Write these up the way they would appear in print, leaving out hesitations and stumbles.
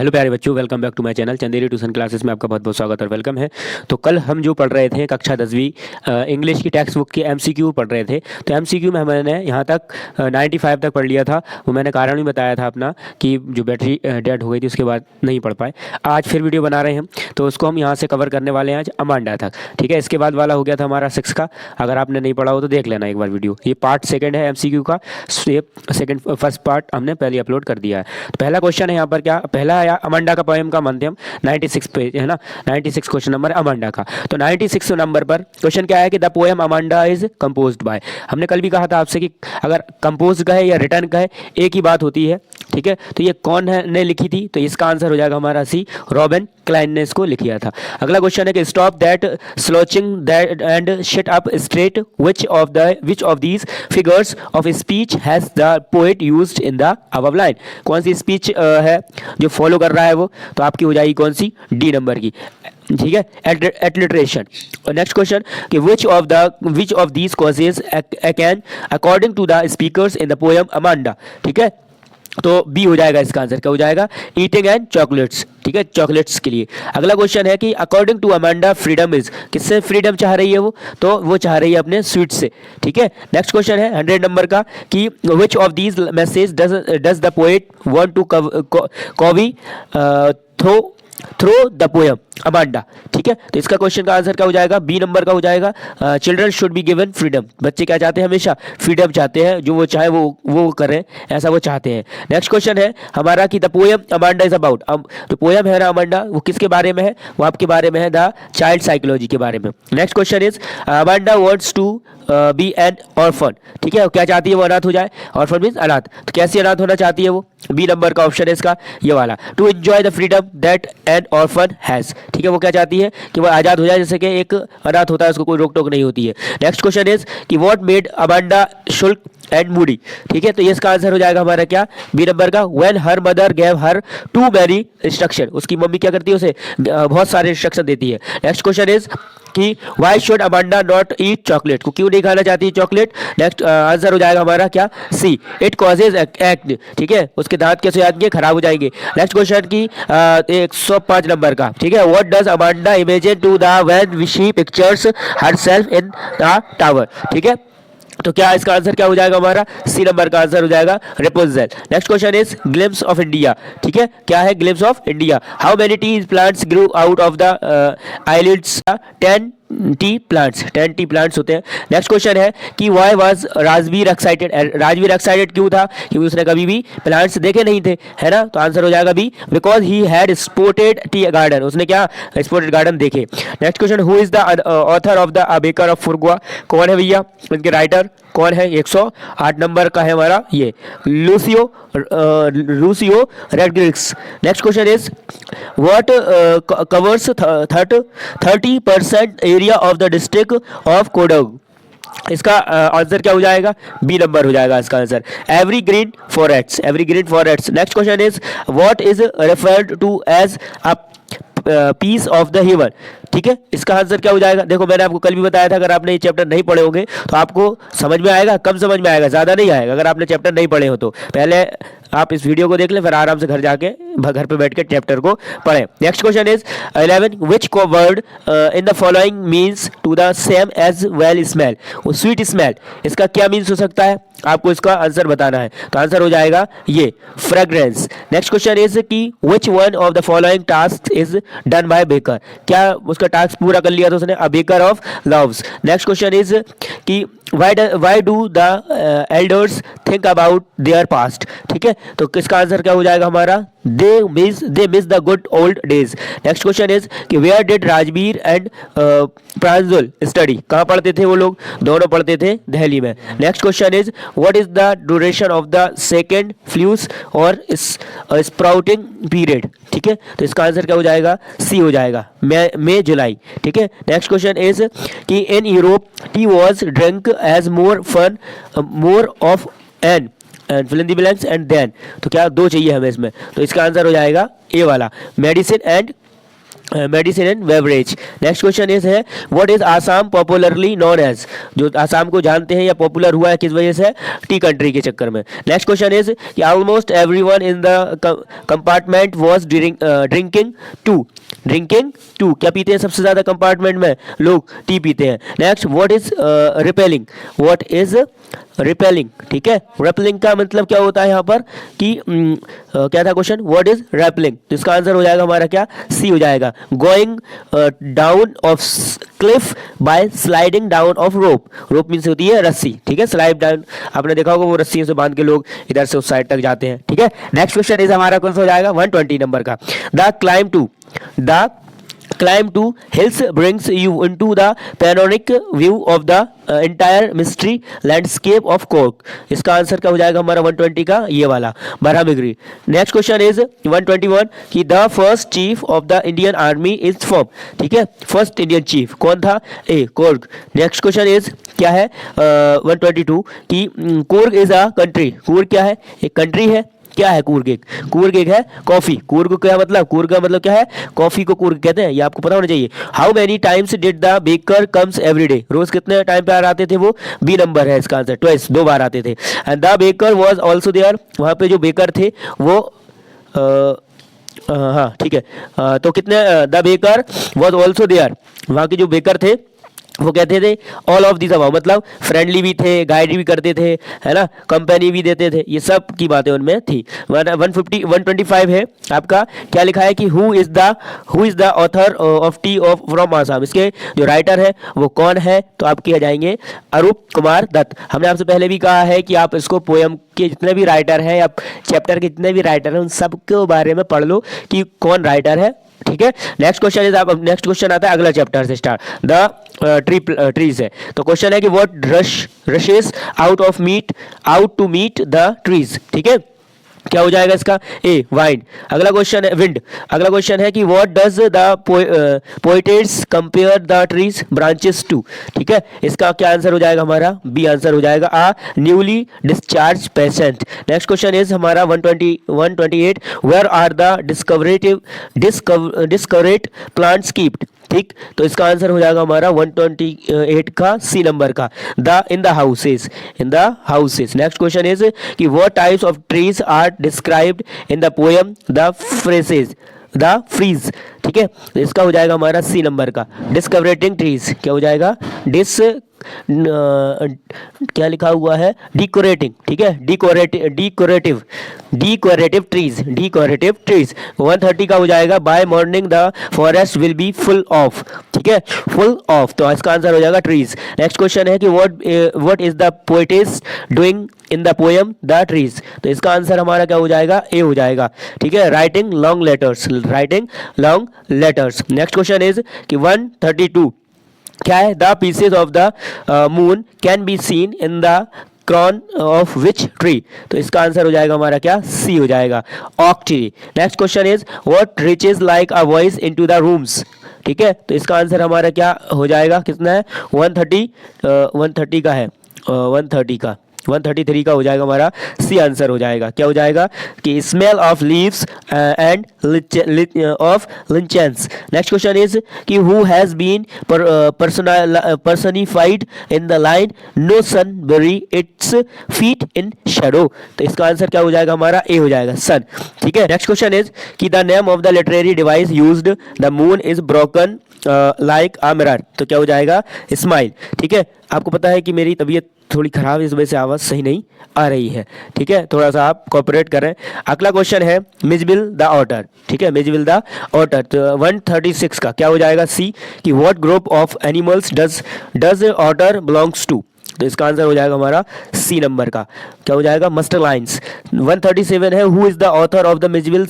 Hello प्यारे बच्चों, welcome back to my channel Chanderi tuition classes में आपका बहुत बहुत स्वागत और वेलकम है। तो कल हम जो पढ़ रहे थे कक्षा 10वीं इंग्लिश की टेक्स्ट बुक के एमसीक्यू पढ़ रहे थे। तो एमसीक्यू में मैंने यहाँ तक 95 तक पढ़ लिया था। वो मैंने कारण भी बताया था अपना कि जो बैटरी डेड हो गई थी उसके बाद नहीं पढ़ पाए। आज फिर वीडियो बना रहे हैं तो उसको हम यहाँ से कवर करने वाले हैं आज अमांडा तक। ठीक है, इसके बाद वाला हो गया था हमारा 6 का। अगर आपने नहीं पढ़ा हो तो देख लेना एक बार वीडियो। ये पार्ट सेकंड है एमसीक्यू का। सेकंड फर्स्ट पार्ट हमने पहले अपलोड कर दिया है। तो पहला क्वेश्चन है यहाँ पर क्या, पहला आया अमांडा का पोएम का मध्यम 96 पेज है ना, 96 क्वेश्चन नंबर है अमांडा का। तो 96 नंबर पर क्वेश्चन क्या है कि the poem Amanda is composed bye. हमने कल भी कहा था आपसे कि अगर कंपोज कहे या रिटर्न कहे एक ही बात होती है। ठीक है, तो ये कौन है ने लिखी थी, तो इसका आंसर हो जाएगा हमारा सी, रॉबिन क्लाइन ने इसको लिखा था। अगला क्वेश्चन है कि stop that slouching that and sit up straight which of these figures of speech has the poet used in the above line. कौन सी स्पीच है जो फॉलो कर रहा है वो, तो आपकी हो जाएगी कौन सी, डी नंबर की। ठीक है, एटलिटरेशन। नेक्स्ट क्वेश्चन कि which of these causes can according to the speakers in the poem Amanda. ठीक है, तो बी हो जाएगा इसका आंसर। क्या हो जाएगा, ईटिंग एंड चॉकलेट्स। ठीक है, चॉकलेट्स के लिए। अगला क्वेश्चन है कि according to Amanda freedom is, किससे फ्रीडम चाह रही है वो, तो वो चाह रही है अपने स्वीट से। ठीक है, नेक्स्ट क्वेश्चन है 100 नंबर का कि which of these message does the poet want to convey through the poem Amanda. ठीक है, तो इसका क्वेश्चन का आंसर क्या हो जाएगा, बी नंबर का हो जाएगा। Children should be given freedom. बच्चे क्या चाहते हैं, हमेशा फ्रीडम चाहते हैं, जो वो चाहे वो करें, ऐसा वो चाहते हैं। नेक्स्ट क्वेश्चन है हमारा कि the poem Amanda is about. तो पोएम है ना अमांडा, वो किसके बारे में है, वो आपके बारे में है, द चाइल्ड साइकोलॉजी के बारे में। Next question is Amanda wants to be an orphan. ठीक है, क्या चाहती है वो, अनाथ हो जाए। ऑर्फन मीन्स अनाथ, तो कैसी अनाथ होना चाहती है वो, बी नंबर का ऑप्शन है इसका ये वाला। To enjoy the freedom that an orphan has. ठीक है, वो क्या चाहती है कि वो आज़ाद हो जाए, जैसे कि एक अनाथ होता है उसको कोई रोक टोक नहीं होती है। नेक्स्ट क्वेश्चन इज कि व्हाट मेड अमांडा शुल्क एंड मूडी। ठीक है, तो ये इसका आंसर हो जाएगा हमारा क्या, बी नंबर का। When her mother gave her too many instruction. उसकी मम्मी क्या करती है, उसे बहुत सारे इंस्ट्रक्शन देती है। नेक्स्ट क्वेश्चन इज कि why should Amanda not eat chocolate, को क्यों नहीं खाना चाहती है चॉकलेट। नेक्स्ट आंसर हो जाएगा हमारा क्या, सी, इट कॉजेज एक्ने। ठीक है, उसके दांत कैसे हो जाएंगे, खराब हो जाएंगे। नेक्स्ट क्वेश्चन की 105 नंबर का। ठीक है, what does Amanda imagine to the when she pictures herself in the tower. ठीक है, तो क्या इसका आंसर क्या हो जाएगा हमारा, सी नंबर का आंसर हो जाएगा Rapunzel. Next question is glimpse of India. ठीक है, क्या है glimpse of India, how many T plants grow out of the islands. 10 T plants होते हैं। नेक्स्ट क्वेश्चन है कि why was Rajveer excited. Rajveer excited क्यों था, क्योंकि उसने कभी भी प्लांट्स देखे नहीं थे, है ना, तो आंसर हो जाएगा B, because he had sported tea garden. उसने क्या, स्पोर्टेड गार्डन देखे। Next question, who is the author of the baker of फुरगुआ। कौन है भैया इनके राइटर, कौन है, 108 नंबर का है हमारा ये Lucio Rodrigues. Next question is what covers 30% area of the district of Kodagu. इसका आंसर क्या हो जाएगा, बी नंबर हो जाएगा इसका answer, evergreen forests. Next question is what is referred to as a piece of the heaven. ठीक है, इसका आंसर क्या हो जाएगा, देखो मैंने आपको कल भी बताया था, अगर आपने ये चैप्टर नहीं पढ़े होंगे तो आपको समझ में आएगा, कम समझ में आएगा, ज़्यादा नहीं आएगा। अगर आपने चैप्टर नहीं पढ़े हो तो पहले आप इस वीडियो को देख लें, फिर आराम से घर जाके घर पे बैठ के चैप्टर को पढ़ें। Next question is 11 which word in the following means to the same as well smell. Sweet smell, इसका क्या मीन्स हो सकता है, आपको इसका आंसर बताना है। तो आंसर हो जाएगा ये फ्रेग्रेंस। नेक्स्ट क्वेश्चन इज कि which one of the following task is done by baker. क्या उसका टास्क पूरा कर लिया था उसने, a baker of loves. Next question is कि why do the elders think about their past। ठीक है, तो किसका आंसर क्या हो जाएगा हमारा, they miss the good old days। Next question is कि where did Rajveer and Pranjal study. कहाँ पढ़ते थे वो लोग, दोनों पढ़ते थे दिल्ली में। Next question is what is the duration of the second फ्लूस और स्प्राउटिंग पीरियड। ठीक है, तो इसका आंसर क्या हो जाएगा, सी हो जाएगा, मई जुलाई। ठीक है, नेक्स्ट क्वेश्चन इज कि in Europe tea was drink as more of an and fill in the blanks and then. तो क्या दो चाहिए हमें इसमें, तो इसका आंसर हो जाएगा ए वाला, medicine and medicine and beverage. Next question is है what is Assam popularly known as, जो आसाम को जानते हैं या पॉपुलर हुआ है किस वजह से, टी कंट्री के चक्कर में। नेक्स्ट क्वेश्चन इज कि almost everyone in the compartment was drinking to, क्या पीते हैं सबसे ज्यादा कंपार्टमेंट में लोग, टी पीते हैं। नेक्स्ट व्हाट इज रिपेलिंग, ठीक है, रेपलिंग का मतलब क्या होता है यहाँ पर कि क्या था क्वेश्चन, व्हाट इज रेपलिंग, तो इसका आंसर हो जाएगा हमारा क्या, सी हो जाएगा। Going down of cliff by sliding down of rope means होती है रस्सी, ठीक है, स्लाइड डाउन आपने देखा होगा वो रस्सियों से बांध के लोग इधर से उस साइड तक जाते हैं, ठीक है। नेक्स्ट क्वेश्चन इज हमारा कौन सा हो जाएगा 120 नंबर का, the climb to hills brings you into the panoramic view of the entire mystery landscape of Cork। इसका आंसर क्या हो जाएगा हमारा 120 का, ये वाला बरामिगरी। नेक्स्ट क्वेश्चन इज 121 कि the first chief of the Indian army is from, ठीक है, फर्स्ट इंडियन चीफ कौन था, ए कोर्ग। नेक्स्ट क्वेश्चन इज क्या है 122 कि Coorg is a country, Coorg क्या है, एक कंट्री है, क्या है कूर्ग एक है कॉफी, कूर्ग को क्या मतलब, कूर्ग का मतलब क्या है, कॉफी को कूर्ग कहते हैं, ये आपको पता होना चाहिए। How many times did the baker comes every day, रोज कितने टाइम पे आते थे वो, बी नंबर है इसका आंसर, ट्वाइस, 2 बार आते थे। And the baker was also there, वहां पे जो बेकर थे वो हाँ ठीक है, तो कितने, the baker was also there, वहां के जो बेकर थे वो कहते थे ऑल ऑफ दिस अबाव, मतलब फ्रेंडली भी थे, गाइड भी करते थे, है ना, कंपनी भी देते थे, ये सब की बातें उनमें थी। 125 है आपका, क्या लिखा है कि who is the author of T of from Assam, इसके जो राइटर है वो कौन है, तो आपके आ जाएंगे अरूप कुमार दत्त। हमने आपसे पहले भी कहा है कि आप इसको पोयम के जितने भी राइटर हैं या चैप्टर के जितने भी राइटर हैं उन सब के बारे में पढ़ लो कि कौन राइटर है, ठीक है। नेक्स्ट क्वेश्चन इज, आप नेक्स्ट क्वेश्चन आता है अगला चैप्टर से स्टार्ट, द ट्रीज है, तो क्वेश्चन है कि what rushes out to meet the trees, ठीक है, क्या हो जाएगा इसका, ए वाइंड। अगला क्वेश्चन है विंड, अगला क्वेश्चन है कि what does the poets compare the trees branches to, ठीक है, इसका क्या आंसर हो जाएगा हमारा, बी आंसर हो जाएगा, a newly discharged patient. Next question is हमारा 128 where are the discovered plants kept, ठीक, तो इसका आंसर हो जाएगा हमारा 128 का सी नंबर का, in the houses. Next question is कि what types of trees are described in the poem the trees, ठीक है, तो इसका हो जाएगा हमारा सी नंबर का, डिस्कवरेटिंग ट्रीज, क्या हो जाएगा, क्या लिखा हुआ है, डिकोरेटिंग, ठीक है, डिकोरेटिव ट्रीज। 130 का हो जाएगा by morning the forest will be full of, ठीक है, फुल ऑफ, तो इसका आंसर हो जाएगा ट्रीज। नेक्स्ट क्वेश्चन है कि what is the poetess doing in the poem the trees, तो इसका आंसर हमारा क्या हो जाएगा, ए हो जाएगा, ठीक है, writing long letters. Next question is कि 132 क्या है, the pieces of the moon can be seen in the crown of which tree, तो इसका आंसर हो जाएगा हमारा क्या, सी हो जाएगा, ऑक tree. Next question is what reaches like a voice into the rooms, ठीक है, तो इसका आंसर हमारा क्या हो जाएगा, कितना है 130 का है, 133 का हो जाएगा हमारा सी आंसर हो जाएगा, क्या हो जाएगा कि smell of leaves and of lichens. Next question is कि who has been personified in the line no sun bury its feet in shadow, तो इसका आंसर क्या हो जाएगा हमारा, ए हो जाएगा, सन, ठीक है। नेक्स्ट क्वेश्चन इज कि the name of the literary device used the moon is broken like a mirror, तो क्या हो जाएगा, स्माइल, ठीक है। आपको पता है कि मेरी तबीयत थोड़ी खराब है, इस वजह से आवाज़ सही नहीं आ रही है, ठीक है, थोड़ा सा आप कोऑपरेट करें। अगला क्वेश्चन है मिजबिल द ऑटर, ठीक है, मिजबिल द ऑटर, तो 136 का क्या हो जाएगा, सी, कि what group of animals does otter belongs to, तो इसका आंसर हो जाएगा हमारा सी नंबर का, क्या हो जाएगा, मस्टरलाइंस। 137 है who is the author of the Mijbil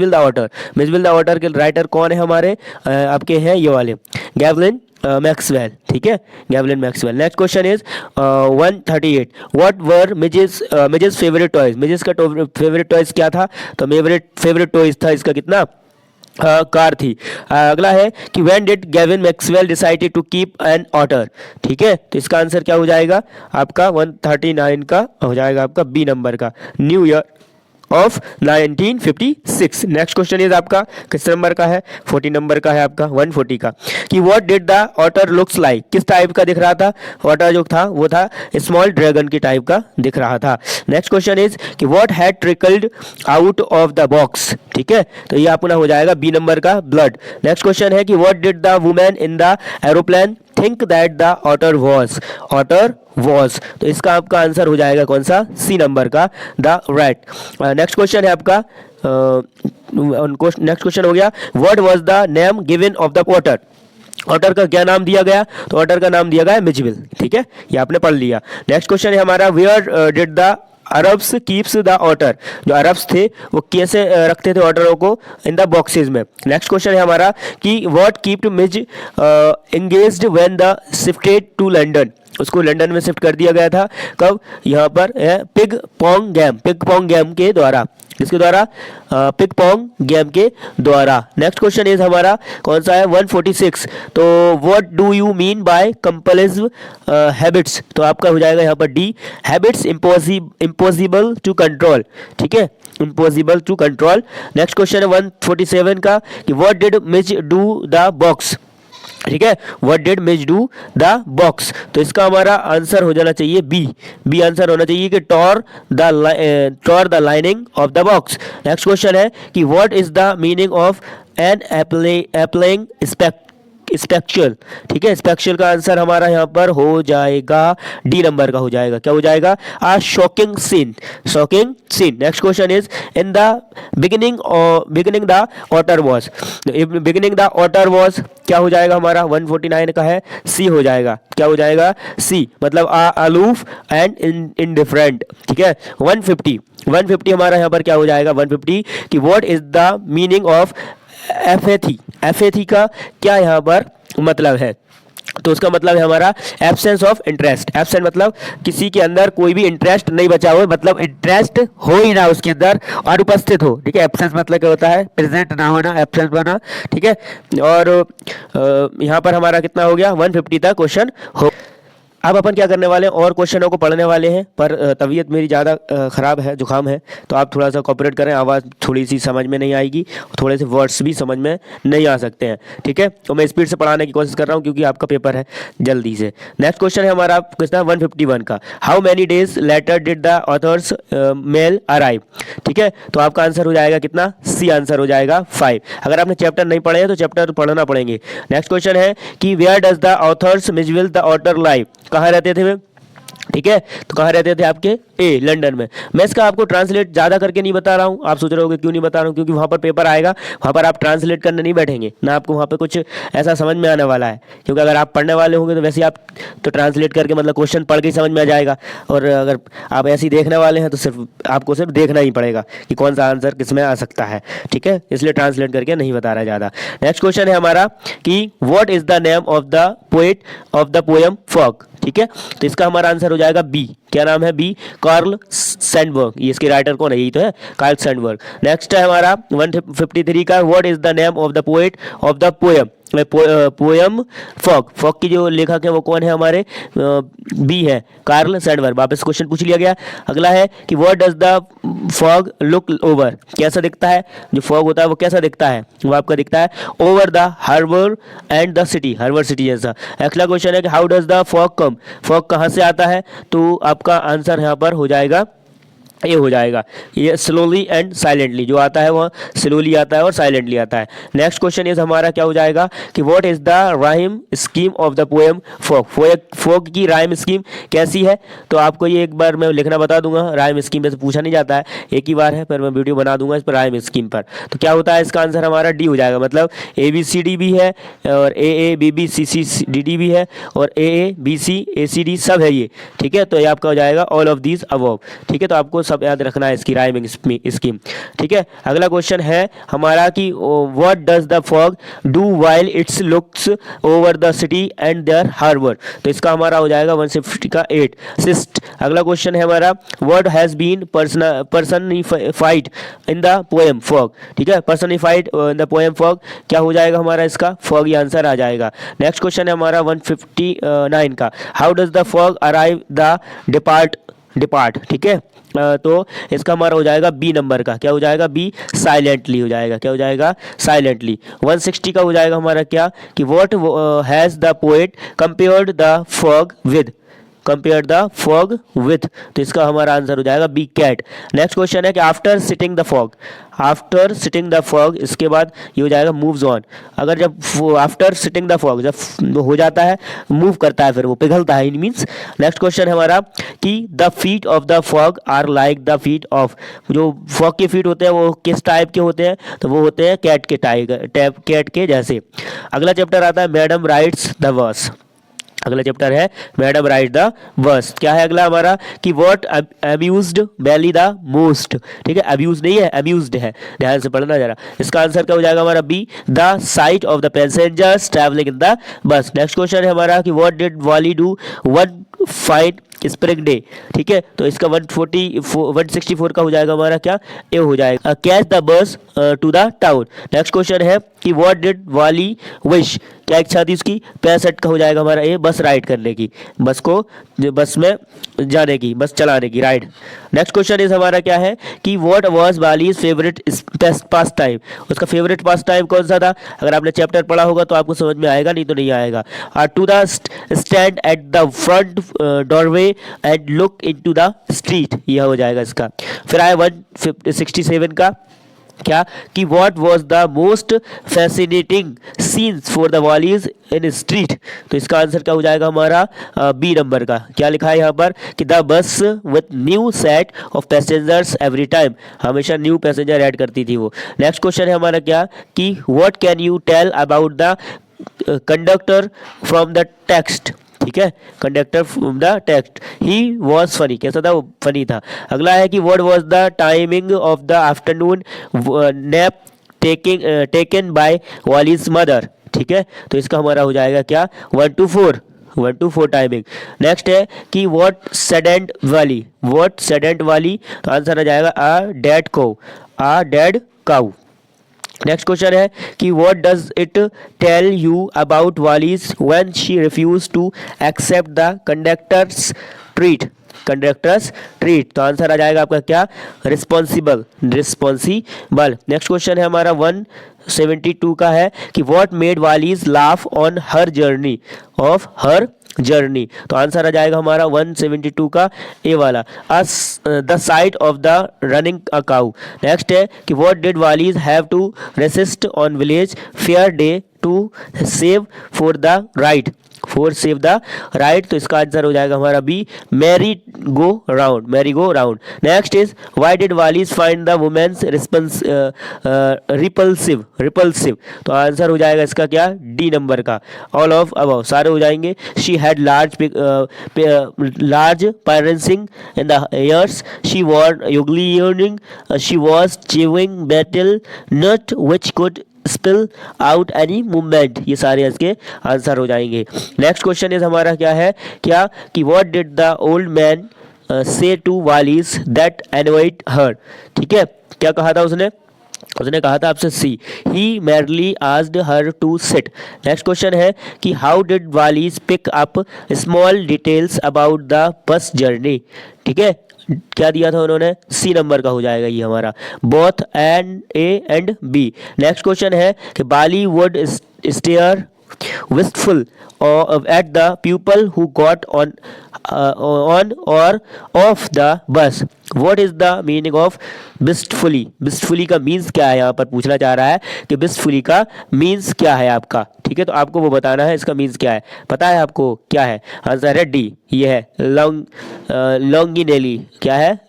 the otter, Mijbil the otter के राइटर कौन है हमारे, आपके हैं ये वाले गैवलिन मैक्सवेल, ठीक है, Gavin Maxwell. Next question is 138 what were Mij's favourite toys, Mij's का फेवरेट टॉयज क्या था, तो फेवरेट टॉयज था इसका कितना, कार थी। अगला है कि when did Gavin Maxwell decided to keep an otter, ठीक है, तो इसका आंसर क्या हो जाएगा आपका 139 का हो जाएगा आपका बी नंबर का, new year of 1956। Next question is आपका किस नंबर का है, 40 नंबर का है आपका, 140 का, कि what did the otter looks like, किस टाइप का दिख रहा था, ऑटर जो था वो था स्मॉल ड्रैगन की टाइप का दिख रहा था। नेक्स्ट क्वेश्चन इज कि what had trickled out of the box, ठीक है, तो ये अपना हो जाएगा बी नंबर का, ब्लड। नेक्स्ट क्वेश्चन है कि what did the women in the aeroplane think that the otter was, otter was, तो इसका आपका आंसर हो जाएगा कौन सा, सी नंबर का, द रैट। नेक्स्ट क्वेश्चन है आपका, नेक्स्ट क्वेश्चन हो गया what was the name given of the otter, otter का क्या नाम दिया गया, तो ऑटर का नाम दिया गया मिजविल, ठीक है, ये आपने पढ़ लिया। नेक्स्ट क्वेश्चन है हमारा where did the Arabs keeps the otter, जो अरब्स थे वो कैसे रखते थे ऑटरों को, इन द बॉक्सेस में। नेक्स्ट क्वेश्चन है हमारा कि what kept Mij engaged when the shifted to London, उसको लंदन में शिफ्ट कर दिया गया था, कब, यहाँ पर ping pong game, ping pong game के द्वारा, किसके द्वारा, पिग पोंग गेम के द्वारा। नेक्स्ट क्वेश्चन इज हमारा कौन सा है, 146, तो what do you mean by compulsive habits, तो आपका हो जाएगा यहाँ पर D, habits impossible to control, ठीक है, impossible to control. Next question है 147 का कि what did Mitch do the box, ठीक है, what did Mitch do the box, तो इसका हमारा आंसर हो जाना चाहिए बी, बी आंसर होना चाहिए कि tore the lining of the box. Next question है कि what is the meaning of an appalling spectacle, ठीक है, स्पेक्चुअल का आंसर हमारा यहाँ पर हो जाएगा डी नंबर का हो जाएगा, क्या हो जाएगा, a shocking scene, shocking scene. Next question is in the beginning the otter was, beginning the otter was क्या हो जाएगा हमारा, 149 का है, सी हो जाएगा, क्या हो जाएगा, सी, मतलब अलूफ एंड इनडिफरेंट, ठीक है। 150 हमारा यहाँ पर क्या हो जाएगा, 150 कि what is the meaning of apathy, apathy का क्या यहाँ पर मतलब है, तो उसका मतलब है हमारा एब्सेंस ऑफ इंटरेस्ट, एब्सेंट मतलब किसी के अंदर कोई भी इंटरेस्ट नहीं बचा हो, मतलब इंटरेस्ट हो ही ना उसके अंदर और उपस्थित हो, ठीक है, एब्सेंस मतलब क्या होता है, प्रेजेंट ना होना, एब्सेंट बना, ठीक है। और यहाँ पर हमारा कितना हो गया, 150 तक क्वेश्चन हो। अब अपन क्या करने वाले हैं, और क्वेश्चनों को पढ़ने वाले हैं, पर तबीयत मेरी ज़्यादा ख़राब है, जुकाम है, तो आप थोड़ा सा कोऑपरेट करें, आवाज़ थोड़ी सी समझ में नहीं आएगी, थोड़े से वर्ड्स भी समझ में नहीं आ सकते हैं, ठीक है, तो मैं स्पीड से पढ़ाने की कोशिश कर रहा हूँ क्योंकि आपका पेपर है जल्दी से। नेक्स्ट क्वेश्चन है हमारा कितना, 151 का, how many days later did the authors mail arrive, ठीक है, तो आपका आंसर हो जाएगा कितना, सी आंसर हो जाएगा 5। अगर आपने चैप्टर नहीं पढ़े हैं तो चैप्टर पढ़ना पड़ेंगे। नेक्स्ट क्वेश्चन है कि where does the author's Mijbil the otter live, कहाँ रहते थे वे, ठीक है, तो कहाँ रहते थे आपके, ए लंदन में। मैं इसका आपको ट्रांसलेट ज़्यादा करके नहीं बता रहा हूँ, आप सोच रहे होगे क्यों नहीं बता रहा हूँ, क्योंकि वहाँ पर पेपर आएगा, वहाँ पर आप ट्रांसलेट करने नहीं बैठेंगे ना, आपको वहाँ पर कुछ ऐसा समझ में आने वाला है, क्योंकि अगर आप पढ़ने वाले होंगे तो वैसे आप तो ट्रांसलेट करके मतलब क्वेश्चन पढ़ के ही समझ में आ जाएगा, और अगर आप ऐसे ही देखने वाले हैं तो आपको सिर्फ देखना ही पड़ेगा कि कौन सा आंसर किस में आ सकता है, ठीक है, इसलिए ट्रांसलेट करके नहीं बता रहा ज़्यादा। नेक्स्ट क्वेश्चन है हमारा कि what is the name of the poet of the poem fog, ठीक है, तो इसका हमारा आंसर हो जाएगा बी, क्या नाम है, बी, कार्ल सैंडबर्ग, ये इसके राइटर कौन है, यही तो है, कार्ल सैंडबर्ग। नेक्स्ट है हमारा 153 का, what is the name of the poet of the poem, poem fog, fog की जो लेखक है वो कौन है हमारे, बी है, कार्ल सैंडबर्ग। वापस क्वेश्चन पूछ लिया गया। अगला है कि what does the fog look over, कैसा दिखता है, जो फॉग होता है वो कैसा दिखता है, वो आपका दिखता है over the harbour and the city, harbour city जैसा। अगला क्वेश्चन है कि how does the fog come, fog कहाँ से आता है, तो आपका आंसर यहाँ पर हो जाएगा, ये हो जाएगा, ये स्लोली एंड साइलेंटली, जो आता है वह स्लोली आता है और साइलेंटली आता है। नेक्स्ट क्वेश्चन इज हमारा क्या हो जाएगा कि what is the rhyme scheme of the poem fog, fog की राइम स्कीम कैसी है, तो आपको ये एक बार मैं लिखना बता दूंगा, राइम स्कीम में से पूछा नहीं जाता है, एक ही बार है, पर मैं वीडियो बना दूंगा इस पर राइम स्कीम पर। तो क्या होता है, इसका आंसर हमारा डी हो जाएगा, मतलब ABCD भी है और AABBCCDD भी है और AABCACD सब है ये, ठीक है, तो ये आपका हो जाएगा ऑल ऑफ दीज अबव, ठीक है, तो आपको सब याद रखना है इसकी राइमिंग स्कीम, ठीक है। अगला क्वेश्चन है हमारा कि what does the fog do while its looks over the city and their harbour, तो इसका हमारा हो जाएगा 150 का 8 सिस्ट। अगला क्वेश्चन है हमारा what has been personified in the poem fog, ठीक है, personified in the poem fog, क्या हो जाएगा हमारा इसका, फॉग ही आंसर आ जाएगा। नेक्स्ट क्वेश्चन है हमारा 159 का, how does the fog arrive the depart depart, ठीक है। तो इसका हमारा हो जाएगा बी नंबर का, क्या हो जाएगा, बी साइलेंटली हो जाएगा, क्या हो जाएगा, साइलेंटली। 160 का हो जाएगा हमारा क्या, कि what has the poet compared the fog with, compare the fog with, तो इसका हमारा आंसर हो जाएगा बी कैट। नेक्स्ट क्वेश्चन है कि after sitting the fog, after sitting the fog, इसके बाद ये हो जाएगा मूव्स ऑन। अगर जब आफ्टर सिटिंग द फॉग जब हो जाता है, मूव करता है, फिर वो पिघलता है, इन मीन्स। नेक्स्ट क्वेश्चन है हमारा कि the feet of the fog are like the feet of, जो फॉग के फीट होते हैं वो किस टाइप के होते हैं, तो वो होते हैं कैट के टाइप, कैट के जैसे। अगला चैप्टर आता है मैडम राइट्स द वर्स, अगला चैप्टर है मैडम राइट द वर्स्ट। क्या है अगला हमारा, कि what amused Valli the most, ठीक है, अब्यूज नहीं है, अम्यूज्ड है, ध्यान से पढ़ना जरा। इसका आंसर क्या हो जाएगा हमारा B, the sight of the passengers travelling in the bus. Next question है हमारा कि what did Valli do one fine spring day, ठीक है, तो इसका 164 का हो जाएगा हमारा क्या, ए हो जाएगा, catch the bus to the town. Next question है कि व्हाट डिड वाली विश, क्या इच्छा थी उसकी, 65 का हो जाएगा हमारा ए, बस राइड करने की, बस को बस में जाने की, बस चलाने की, राइड। नेक्स्ट क्वेश्चन इस हमारा क्या है कि what was Valli's favourite pastime, उसका फेवरेट पास टाइम कौन सा था। अगर आपने चैप्टर पढ़ा होगा तो आपको समझ में आएगा, नहीं तो नहीं आएगा। To the stand at the front doorway and look into the street, यह हो जाएगा इसका। फिर आया 167 का, क्या कि what was the most fascinating scenes for the Valli's in street, तो इसका आंसर क्या हो जाएगा हमारा बी नंबर का। क्या लिखा है यहाँ पर कि the bus with new set of passengers every time, हमेशा न्यू पैसेंजर ऐड करती थी वो। नेक्स्ट क्वेश्चन है हमारा क्या, कि what can you tell about the conductor from the text, ठीक है, conductor from the text, he was funny, कैसा था वो, फनी था। अगला है कि what was the timing of the afternoon nap taken by Valli's mother, ठीक है, तो इसका हमारा हो जाएगा क्या, 1 to 4 टाइमिंग। नेक्स्ट है कि what saddened Valli, what saddened Valli, तो आंसर आ जाएगा a dead cow, a dead cow. Next question है कि what does it tell you about Valli's when she refuse to accept the conductor's treat, conductor's treat, तो answer आ जाएगा आपका क्या, रिस्पॉन्सिबल, रिस्पॉन्सिबल। नेक्स्ट क्वेश्चन है हमारा 172 का है कि what made Valli's laugh on her journey, of her journey, तो आंसर आ जाएगा हमारा 172 का ए वाला, the sight of the running a cow. Next है कि what did Valli's have to resist on village fair day to save for the ride, for save the ride, तो इसका आंसर हो जाएगा हमारा B, merry go round, merry go round. Next is why did वालीज find the women's repulsive, repulsive, तो answer हो जाएगा इसका क्या, डी नंबर का, ऑल ऑफ अबव सारे हो जाएंगे। She had large piercings in the ears, she wore ugly earring, she was chewing betel nut which could spill out any movement, ये सारे इसके आंसर हो जाएंगे। नेक्स्ट क्वेश्चन इज हमारा क्या है, क्या कि what did the old man से टू वालीज दैट एनोयड हर, ठीक है, क्या कहा था उसने, उसने कहा था आपसे C, he merely asked her to sit. Next question है कि how did Valli's pick up small details about the bus journey, ठीक है, क्या दिया था उन्होंने, सी नंबर का हो जाएगा ये हमारा, both and A and B. Next question है कि Valli would stare wistful at the pupil who got on or off the bus. What is the meaning of wistfully? wistfully का मीन्स क्या है, यहाँ पर पूछना चाह रहा है कि wistfully का मीन्स क्या है आपका, ठीक है, तो आपको वो बताना है इसका मीन्स क्या है, पता है आपको क्या है, आंसर है डी, ये है लॉन्गिनेली, क्या है,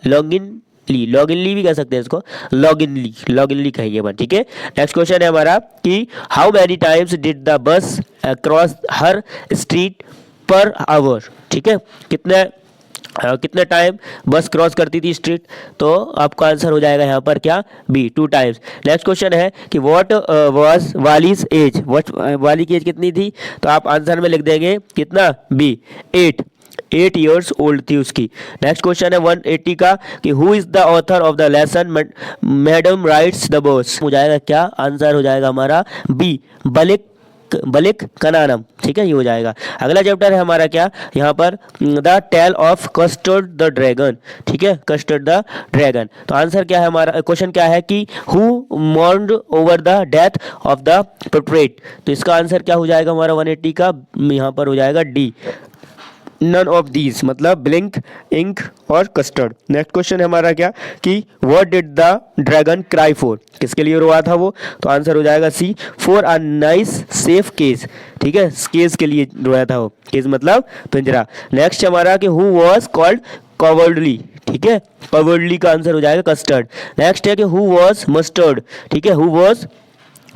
लॉगिनली भी कह सकते हैं इसको, लॉगिनली कहेंगे अपन, ठीक है। नेक्स्ट क्वेश्चन है हमारा कि how many times did the bus cross her street per hour, ठीक है, कितने टाइम बस क्रॉस करती थी स्ट्रीट, तो आपका आंसर हो जाएगा यहाँ पर क्या, बी, 2 टाइम्स। नेक्स्ट क्वेश्चन है कि व्हाट वाज वालीज एज, वाली की एज कितनी थी, तो आप आंसर में लिख देंगे कितना, बी, 8 ईयर्स ओल्ड थी उसकी। नेक्स्ट क्वेश्चन है 180 का कि who is the author of the lesson madam rides the boss, हो जाएगा क्या, आंसर हो जाएगा हमारा बी, बलिक कनानम, ठीक है, ये हो जाएगा। अगला चैप्टर है हमारा क्या यहाँ पर, the tale of Custard the dragon, ठीक है, कस्टर्ड द ड्रैगन। तो आंसर क्या है हमारा, क्वेश्चन क्या है कि who mourned over the death of the portrait. तो इसका आंसर क्या हो जाएगा हमारा 180 का, यहाँ पर हो जाएगा डी, नन ऑफ दीज, मतलब ब्लिंक, इंक और कस्टर्ड। नेक्स्ट क्वेश्चन है हमारा क्या कि what did the dragon cry for, किसके लिए रोआ था वो। तो आंसर हो जाएगा C, for a nice safe cage, ठीक है, केज के लिए रोया था वो, केज मतलब पिंजरा। नेक्स्ट हमारा कि हु वॉज कॉल्ड कॉवर्डली, ठीक है, कॉवर्डली का आंसर हो जाएगा कस्टर्ड। नेक्स्ट है कि हु वॉज मस्टर्ड, ठीक है, हु वॉज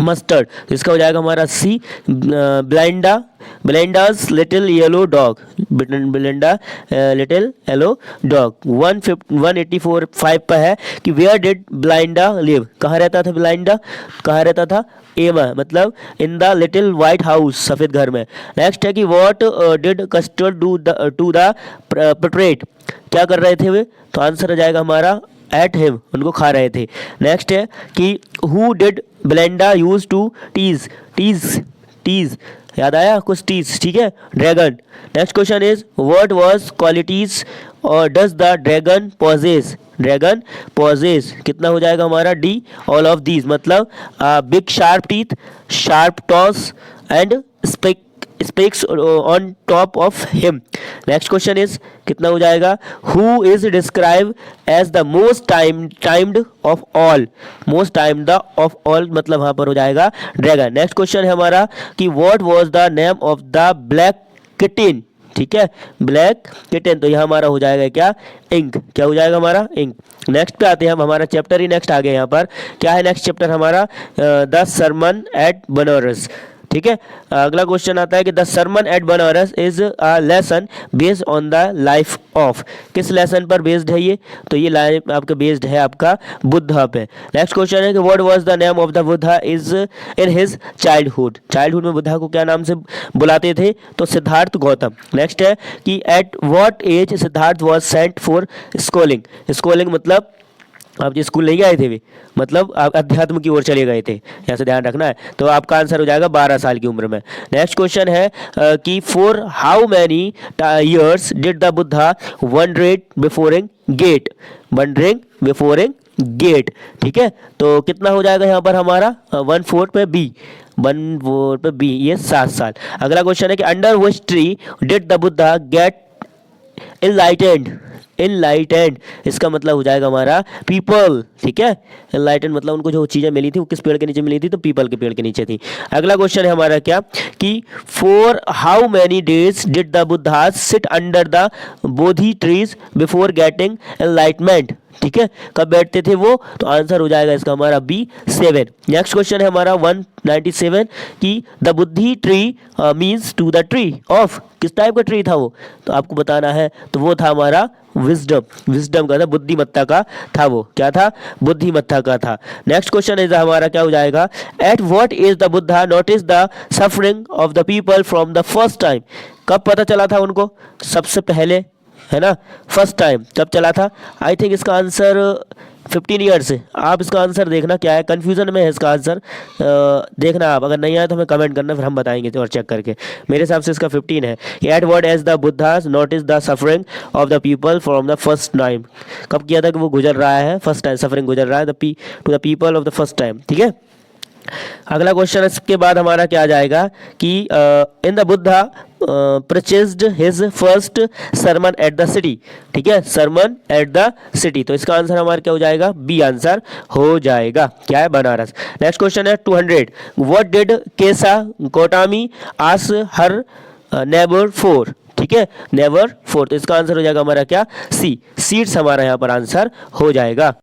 मस्टर्ड, तो इसका हो जाएगा हमारा C, Belinda, Belinda's little yellow dog, Belinda little yellow dog. 184 5 पर है कि वेयर डिड ब्लाइंडा लिव, कहाँ रहता था ब्लाइंडा, कहाँ रहता था, एमा मतलब in the little white house, सफ़ेद घर में। नेक्स्ट है कि what did Custard do to the portrait, क्या कर रहे थे वे। तो आंसर हो जाएगा हमारा एट हिम, उनको खा रहे थे। नेक्स्ट है कि who did Belinda use to tease, tease tease याद आया कुछ, टीज, ठीक है, dragon. Next question is what was qualities और does the dragon possess, dragon possess कितना हो जाएगा हमारा डी, ऑल ऑफ दीज, मतलब big sharp teeth, sharp toss and spikes on top of him. Next question is कितना हो जाएगा, who is describe as the most timid of all, most timid of all मतलब वहां पर हो जाएगा dragon. Next question है हमारा कि what was the name of the black kitten, ठीक है, ब्लैक किटन, तो यह हमारा हो जाएगा क्या, इंक, क्या हो जाएगा हमारा इंक। नेक्स्ट पे आते हैं हम, हमारा चैप्टर ही नेक्स्ट आ गया यहाँ पर, क्या है नेक्स्ट चैप्टर हमारा, द सरमन एट बनारस, ठीक है। अगला क्वेश्चन आता है कि the sermon at Benares is a lesson based on the life of, किस लेसन पर बेस्ड है ये, तो ये लाइफ आपका बेस्ड है आपका बुद्धा पे। नेक्स्ट क्वेश्चन है कि what was the name of the Buddha is in his childhood, childhood में बुद्धा को क्या नाम से बुलाते थे, तो सिद्धार्थ गौतम। नेक्स्ट है कि at what age Siddhartha was sent for schooling, schooling मतलब आप जो स्कूल नहीं गए थे वे, मतलब आप अध्यात्म की ओर चले गए थे, यहाँ से ध्यान रखना है। तो आपका आंसर हो जाएगा 12 साल की उम्र में। नेक्स्ट क्वेश्चन है कि for how many years did the Buddha wandered before ring gate, wandering before ring gate, ठीक है, तो कितना हो जाएगा यहाँ पर हमारा 1/4 पे बी, 1/4 पे बी, ये 7 साल। अगला क्वेश्चन है कि under which tree did the Buddha get enlightened, enlightened इसका मतलब हो जाएगा हमारा पीपल, ठीक है, इनलाइटेंड मतलब उनको जो चीज़ें मिली थी वो किस पेड़ के नीचे मिली थी, तो पीपल के पेड़ के नीचे थी। अगला क्वेश्चन है हमारा क्या कि for how many days did the Buddha sit under the Bodhi trees before getting enlightenment, ठीक है, कब बैठते थे वो, तो आंसर हो जाएगा इसका हमारा बी 7। नेक्स्ट क्वेश्चन है हमारा 197 कि the Bodhi tree means to the tree of, किस टाइप का ट्री था वो, तो आपको बताना है, तो वो था हमारा विजडम, विजडम का था, बुद्धिमत्ता का था, वो क्या था, बुद्धिमत्ता का था। नेक्स्ट क्वेश्चन इज हमारा क्या हो जाएगा, at what age the Buddha notice the suffering of the people from the first time, कब पता चला था उनको, सबसे पहले, है ना, फर्स्ट टाइम कब चला था। आई थिंक इसका आंसर 15 ईयर्स है, आप इसका आंसर देखना क्या है, कंफ्यूजन में है इसका आंसर, देखना आप, अगर नहीं आया तो हमें कमेंट करना, फिर हम बताएंगे और चेक करके। मेरे हिसाब से इसका 15 है। At word age the Buddha notice the suffering of the people from the first time, कब किया था कि वो गुजर रहा है, फर्स्ट टाइम सफरिंग गुजर रहा है to the people of the first time, ठीक है। अगला क्वेश्चन इसके बाद हमारा क्या आ जाएगा कि in the Buddha purchased his first sermon at the city, ठीक है, सरमन एट द सिटी, तो इसका आंसर हमारा क्या हो जाएगा, बी आंसर हो जाएगा, क्या है, बनारस। नेक्स्ट क्वेश्चन है 200 व्हाट डिड केसा गोटामी आस हर नेबर फॉर, ठीक है, नेवर फॉर, तो इसका आंसर हो जाएगा हमारा क्या, सी, सीड्स हमारा यहाँ पर आंसर हो जाएगा।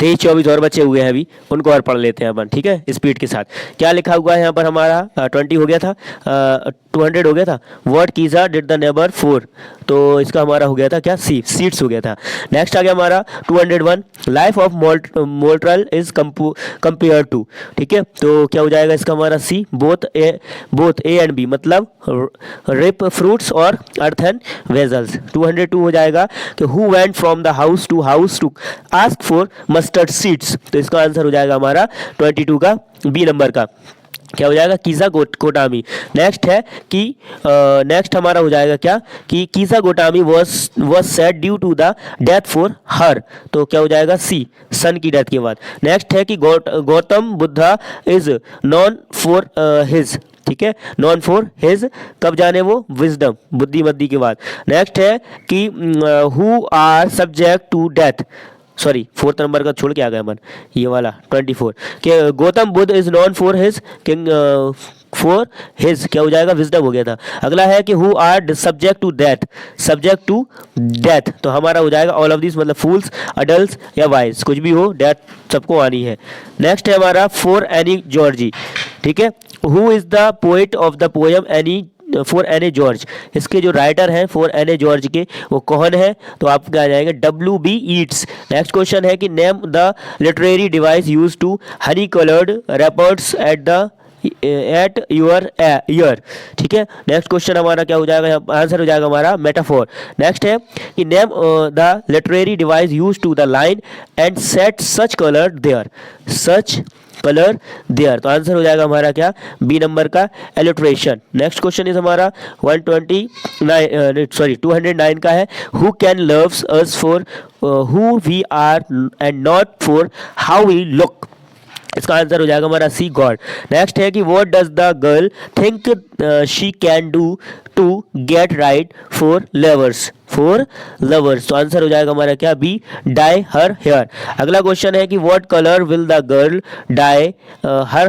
23-24 और बचे हुए हैं अभी, उनको और पढ़ लेते हैं अपन, ठीक है, स्पीड के साथ। क्या लिखा हुआ है यहाँ पर हमारा 20 हो गया था, 200 हो गया था। What Kisa did the neighbour for, तो इसका हमारा हो गया था क्या, सी, सीड्स हो गया था। नेक्स्ट आ गया हमारा 201 life of mortal is compare to, ठीक है, तो क्या हो जाएगा इसका हमारा C, both A and B, मतलब रिप फ्रूट्स और अर्थ एंड वेजल्स। 202 हो जाएगा कि who went from the house to ask for mustard seeds, तो इसका आंसर हो जाएगा हमारा 22 का, बी नंबर का। क्या हो जाएगा, कीसा गोटामी। नेक्स्ट है कि नेक्स्ट हमारा हो जाएगा क्या कि Kisa Gotami was sad due to the death for her, तो क्या हो जाएगा सी, सन की डेथ के बाद। नेक्स्ट है कि Gautam Buddha is non for his, ठीक है, नॉन फॉर हिज कब जाने वो, विजडम, बुद्धिमत्ति के बाद। नेक्स्ट है कि who are subject to death, sorry fourth number का छोड़ के आ गया मन, ये वाला 24 कि Gautam Buddha is non for his king, for his क्या हो जाएगा, विजडम हो गया था। अगला है कि who are subject to death, subject to death, तो हमारा हो जाएगा ऑल ऑफ दिस, मतलब फूल्स, अडल्ट या वाइज, कुछ भी हो, डेथ सबको आनी है। नेक्स्ट है हमारा फॉर एनी जॉर्जी, ठीक है, who is the poet of the poem Anne for an A George, इसके जो राइटर हैं फॉर एन ए जॉर्ज के वो कौन है, तो आपका आ जाएगा W.B. ईट्स। नेक्स्ट क्वेश्चन है कि name the literary device use to honey coloured ramparts at your ear, ठीक है। नेक्स्ट क्वेश्चन हमारा क्या हो जाएगा, आंसर हो जाएगा हमारा मेटाफोर। नेक्स्ट है कि name the literary device use to the line and set such colour there, such colour there, तो आंसर हो जाएगा हमारा क्या, बी नंबर का एलिट्रेशन। नेक्स्ट क्वेश्चन इज हमारा 209 का है, who can loves us for who we are and not for how we look, इसका आंसर हो जाएगा हमारा सी, गॉड। नेक्स्ट है कि what does the girl think she can do to get right for lovers, तो answer हो जाएगा हमारा क्या, बी, डाई हर हेयर। अगला क्वेश्चन है कि what colour will the girl dye her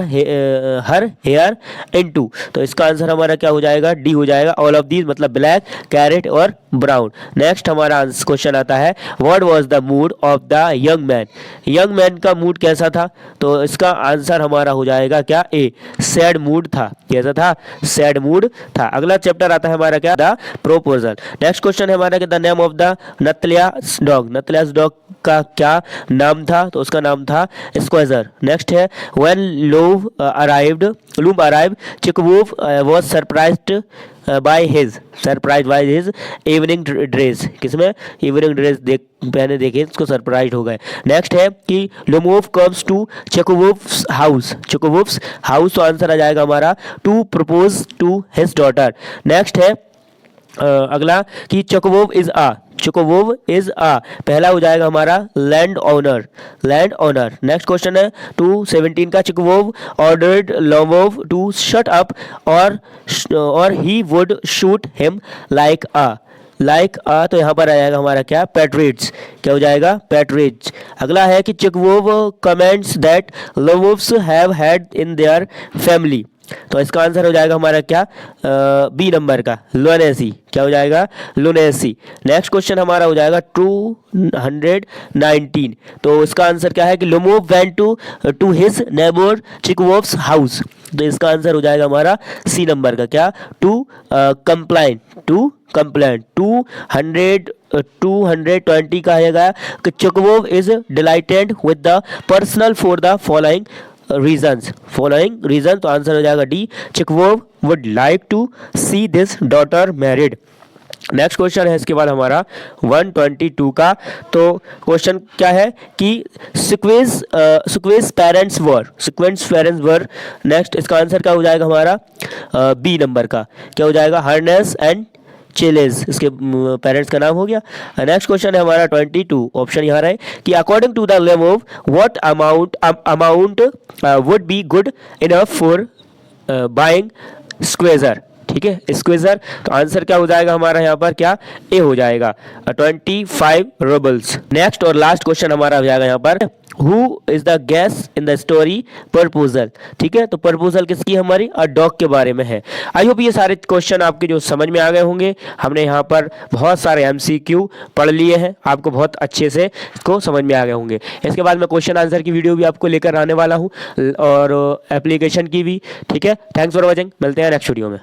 hair into, तो इसका आंसर हमारा क्या हो जाएगा, डी हो जाएगा, ऑल ऑफ दीज, मतलब ब्लैक, कैरेट और ब्राउन। नेक्स्ट हमारा क्वेश्चन आता है what was the mood off the young man, young man का मूड कैसा था, तो इसका आंसर हमारा हो जाएगा क्या, ए, सैड मूड था, कैसा था, सैड मूड था। अगला चैप्टर आता है हमारा क्या, द प्रोपोजल। नेक्स्ट क्वेश्चन है हमारा कि the name of the Natalia's dog, Natalia's dog का क्या नाम था, तो उसका नाम था स्क्वेजर। नेक्स्ट है व्हेन लूम अराइव्ड चिकवूफ was surprised by his evening dress, किसमें, इवनिंग ड्रेस पहने देखे इसको सरप्राइज हो गए। नेक्स्ट है कि Lomov comes to Chubukov's house, तो आंसर आ जाएगा हमारा to propose to his daughter. Next है अगला कि चेकोवोव इज आ, पहला हो जाएगा हमारा लैंड ओनर। नेक्स्ट क्वेश्चन है 217 का, Chubukov ordered Lomov to shut up और he would shoot him like a, तो यहाँ पर आ जाएगा हमारा क्या, पैट्रियट्स, क्या हो जाएगा, पैट्रियट्स। अगला है कि Chubukov comments that Lomovs have had in their family, तो इसका आंसर हो जाएगा हमारा क्या, बी नंबर का, लुनेसी, क्या हो जाएगा, लुनेसी। नेक्स्ट क्वेश्चन हमारा हो जाएगा 219, तो इसका आंसर क्या है कि Lomov went to his neighbour Chubukov's house, तो इसका आंसर हो जाएगा हमारा सी नंबर का, क्या, टू कंप्लेंट 220 का आएगा कि Chubukov is delighted with the personal for the following reason, तो आंसर हो जाएगा D, Chubukov would like to see this daughter married. Next question है इसके बाद हमारा 122 का, तो क्वेश्चन क्या है कि सिक्वेंस पेरेंट्स वर, नेक्स्ट इसका आंसर क्या हो जाएगा हमारा, बी नंबर का, क्या हो जाएगा, हर्नेस एंड चेलेज, इसके पेरेंट्स का नाम हो गया। नेक्स्ट क्वेश्चन है हमारा 22, ऑप्शन यहाँ रहे कि according to the Lomov what amount would be good enough for buying Squeezer, ठीक है, स्क्वेजर, तो आंसर क्या हो जाएगा हमारा यहाँ पर, क्या, ए हो जाएगा, 25 रूबल्स। नेक्स्ट और लास्ट क्वेश्चन हमारा हो जाएगा यहाँ पर who is the guest in the story proposal, ठीक है, तो प्रपोजल किसकी, हमारी अ डॉग के बारे में है। आई होप ये सारे क्वेश्चन आपके जो समझ में आ गए होंगे, हमने यहाँ पर बहुत सारे MCQ पढ़ लिए हैं, आपको बहुत अच्छे से इसको समझ में आ गए होंगे। इसके बाद मैं क्वेश्चन आंसर की वीडियो भी आपको लेकर आने वाला हूँ और एप्लीकेशन की भी, ठीक है। थैंक्स फॉर वॉचिंग, मिलते हैं नेक्स्ट वीडियो में।